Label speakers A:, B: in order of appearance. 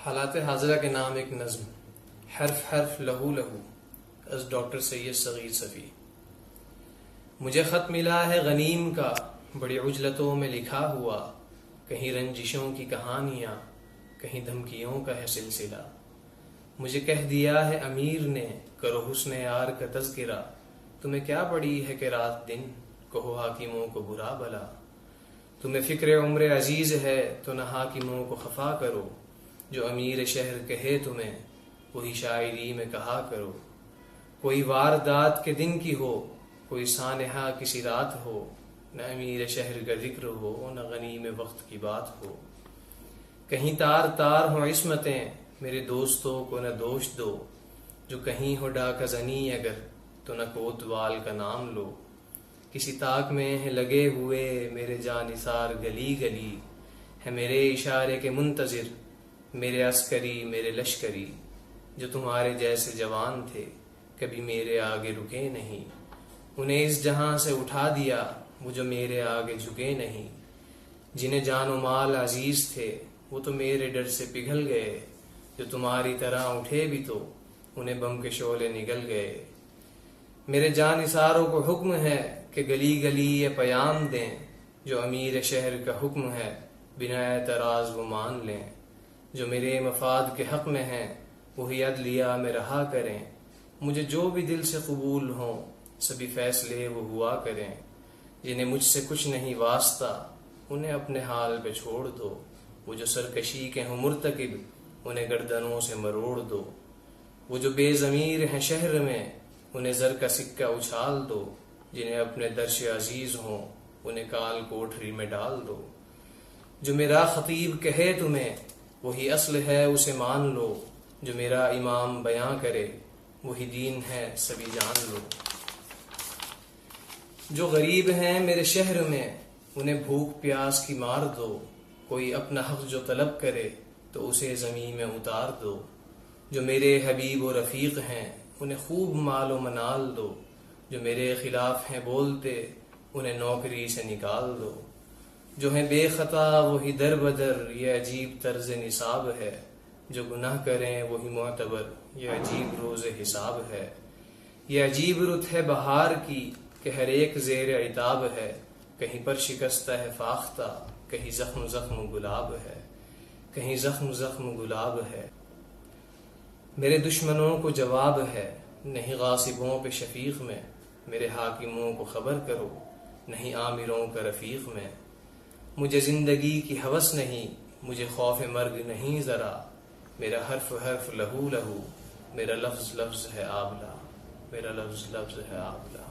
A: حالات حاضرہ کے نام ایک نظم، حرف حرف لہو لہو، از ڈاکٹر سید صغیر صفی۔ مجھے خط ملا ہے غنیم کا، بڑی عجلتوں میں لکھا ہوا، کہیں رنجشوں کی کہانیاں، کہیں دھمکیوں کا ہے سلسلہ۔ مجھے کہہ دیا ہے امیر نے، کرو حسن یار کا تذکرہ، تمہیں کیا پڑی ہے کہ رات دن کہو حاکموں کو برا بلا۔ تمہیں فکر عمر عزیز ہے تو نہ حاکموں کو خفا کرو، جو امیر شہر کہے تمہیں وہی شاعری میں کہا کرو۔ کوئی واردات کے دن کی ہو، کوئی سانحہ کسی رات ہو، نہ امیر شہر کا ذکر ہو، نہ غنیم وقت کی بات ہو۔ کہیں تار تار ہوں عصمتیں، میرے دوستوں کو نہ دوش دو، جو کہیں ہو ڈاکہ زنی اگر تو نہ کوتوال کا نام لو۔ کسی طاق میں ہیں لگے ہوئے میرے جانثار گلی گلی، ہے میرے اشارے کے منتظر میرے عسکری میرے لشکری، جو تمہارے جیسے جوان تھے کبھی میرے آگے رکے نہیں۔ انہیں اس جہاں سے اٹھا دیا وہ جو میرے آگے جھکے نہیں۔ جنہیں جان و مال عزیز تھے وہ تو میرے ڈر سے پگھل گئے، جو تمہاری طرح اٹھے بھی تو انہیں بم کے شعلے نگل گئے۔ میرے جانثاروں کو حکم ہے کہ گلی گلی یہ پیام دیں، جو امیر شہر کا حکم ہے بنا اعتراض وہ مان لیں۔ جو میرے مفاد کے حق میں ہیں وہی عدلیہ میں رہا کریں، مجھے جو بھی دل سے قبول ہوں سبھی فیصلے وہ ہوا کریں۔ جنہیں مجھ سے کچھ نہیں واسطہ انہیں اپنے حال پہ چھوڑ دو، وہ جو سرکشی کے ہوں مرتکب انہیں گردنوں سے مروڑ دو۔ وہ جو بے ضمیر ہیں شہر میں انہیں زر کا سکہ اچھال دو، جنہیں اپنے درش عزیز ہوں انہیں کال کوٹھری میں ڈال دو۔ جو میرا خطیب کہے تمہیں وہی اصل ہے اسے مان لو، جو میرا امام بیاں کرے وہی دین ہے سبھی جان لو۔ جو غریب ہیں میرے شہر میں انہیں بھوک پیاس کی مار دو، کوئی اپنا حق جو طلب کرے تو اسے زمین میں اتار دو۔ جو میرے حبیب و رفیق ہیں انہیں خوب مال و منال دو، جو میرے خلاف ہیں بولتے انہیں نوکری سے نکال دو۔ جو ہیں بے خطا وہی در بدر یہ عجیب طرز نصاب ہے، جو گناہ کریں وہی معتبر یہ عجیب روز حساب ہے۔ یہ عجیب رت ہے بہار کی کہ ہر ایک زیر عتاب ہے، کہیں پر شکستہ ہے فاختہ کہیں زخم زخم گلاب ہے، کہیں زخم زخم گلاب ہے۔ میرے دشمنوں کو جواب ہے نہیں غاصبوں پہ شفیق میں، میرے حاکموں کو خبر کرو نہیں آمروں کا رفیق میں۔ مجھے زندگی کی ہوس نہیں، مجھے خوف مرگ نہیں ذرا، میرا حرف حرف لہو لہو، میرا لفظ لفظ ہے آبلہ، میرا لفظ لفظ ہے آبلہ۔